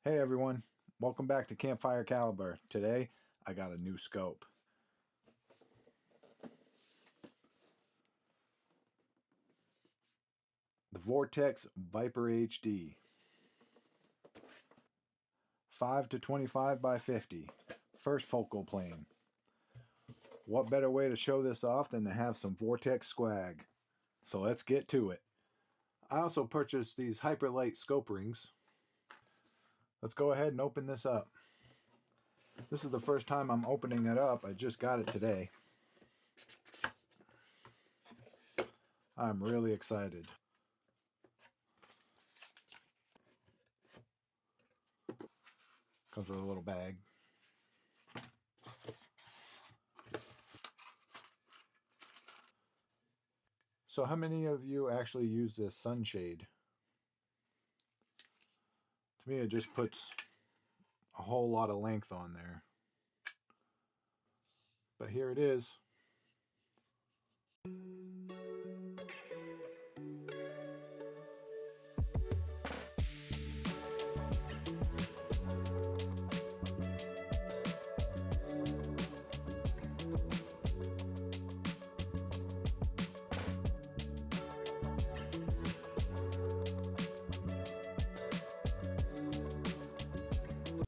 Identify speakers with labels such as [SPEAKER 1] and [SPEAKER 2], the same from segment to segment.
[SPEAKER 1] Hey everyone, welcome back to Campfire Caliber. Today I got a new scope. The Vortex Viper HD. 5 to 25 by 50. First focal plane. What better way to show this off than to have some Vortex swag? So let's get to it. I also purchased these Hyperlight scope rings. Let's go ahead and open this up. This is the first time I'm opening it up. I just got it today. I'm really excited. Comes with a little bag. So how many of you actually use this sunshade? To me, it just puts a whole lot of length on there. But here it is.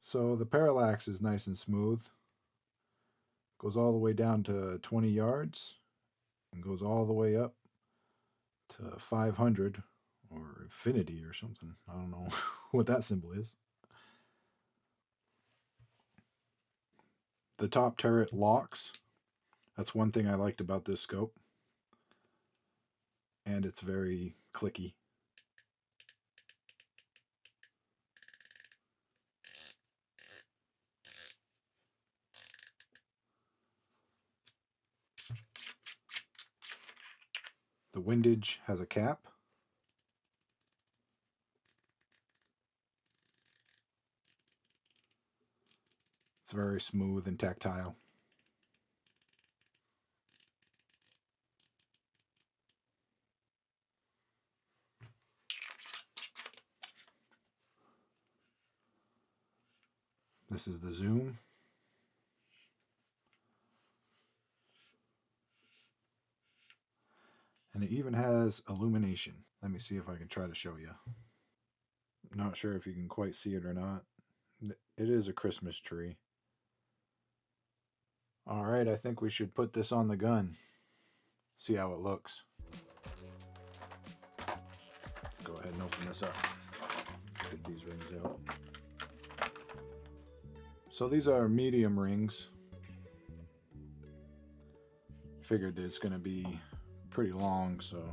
[SPEAKER 1] So the parallax is nice and smooth. Goes all the way down to 20 yards and goes all the way up to 500 or infinity or something. I don't know what that symbol is. The top turret locks. That's one thing I liked about this scope. And it's very clicky. The windage has a cap. It's very smooth and tactile. This is the zoom. And it even has illumination. Let me see if I can try to show you. Not sure if you can quite see it or not. It is a Christmas tree. Alright, I think we should put this on the gun. See how it looks. Let's go ahead and open this up. Get these rings out. So these are medium rings. Figured it's going to be pretty long, so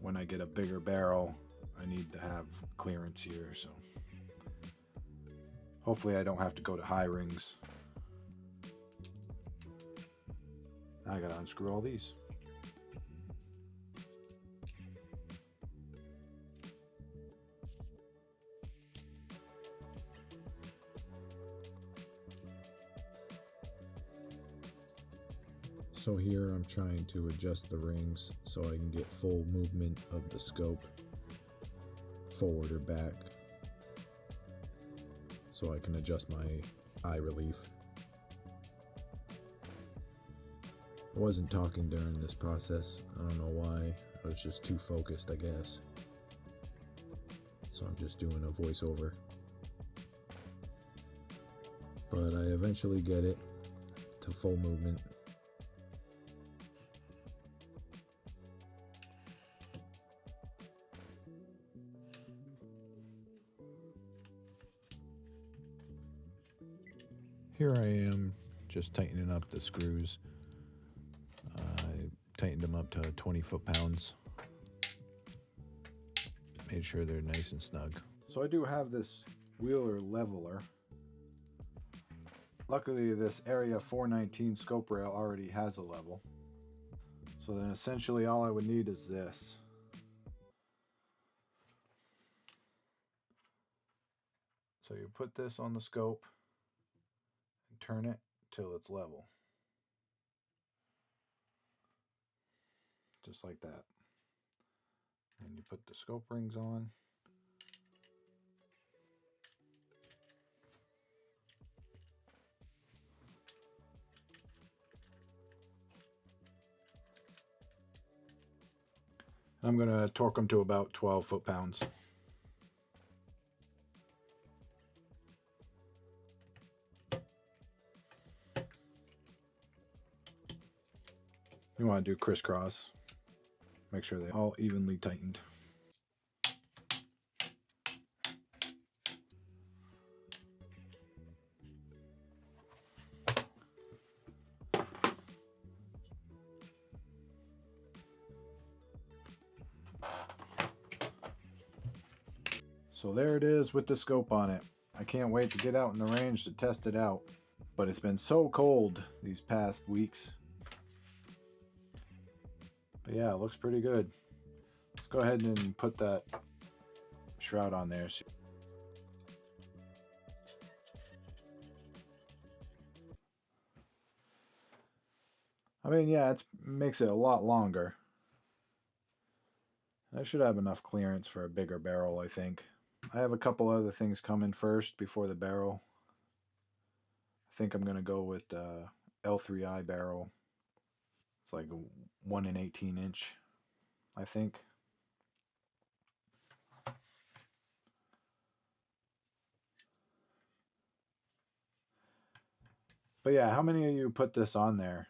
[SPEAKER 1] when I get a bigger barrel, I need to have clearance here, so hopefully I don't have to go to high rings. Now I gotta unscrew all these. So here I'm trying to adjust the rings so I can get full movement of the scope forward or back, so I can adjust my eye relief. I wasn't talking during this process. I don't know why. I was just too focused, I guess. So I'm just doing a voiceover. But I eventually get it to full movement. Here I am, just tightening up the screws. I tightened them up to 20 foot-pounds. Made sure they're nice and snug. So I do have this wheeler leveler. Luckily, this Area 419 scope rail already has a level. So then essentially all I would need is this. So you put this on the scope and turn it till it's level. Just like that. And you put the scope rings on. I'm going to torque them to about 12 foot-pounds. You want to do crisscross. Make sure they're all evenly tightened. So there it is with the scope on it. I can't wait to get out in the range to test it out. But it's been so cold these past weeks. But yeah, it looks pretty good. Let's go ahead and put that shroud on there. I mean, yeah, it makes it a lot longer. I should have enough clearance for a bigger barrel, I think. I have a couple other things coming first before the barrel. I think I'm going to go with L3I barrel. It's like a 1 in 18 inch, I think. But yeah, how many of you put this on there?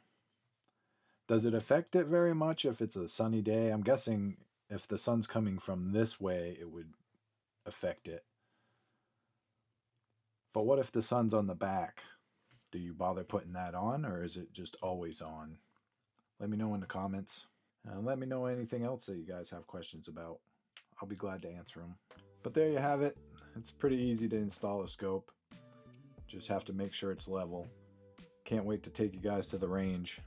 [SPEAKER 1] Does it affect it very much if it's a sunny day? I'm guessing if the sun's coming from this way, it would affect it. But what if the sun's on the back? Do you bother putting that on, or is it just always on? Let me know in the comments. And let me know anything else that you guys have questions about. I'll be glad to answer them. But there you have it. It's pretty easy to install a scope. Just have to make sure it's level. Can't wait to take you guys to the range.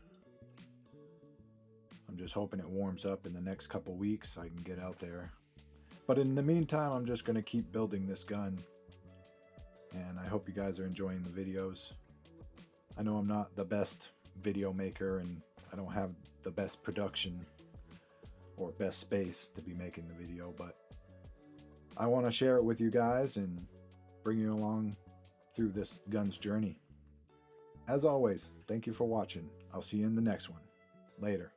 [SPEAKER 1] I'm just hoping it warms up in the next couple weeks so I can get out there. But in the meantime, I'm just going to keep building this gun. And I hope you guys are enjoying the videos. I know I'm not the best video maker and I don't have the best production or best space to be making the video, but I want to share it with you guys and bring you along through this gun's journey. As always, thank you for watching. I'll see you in the next one. Later.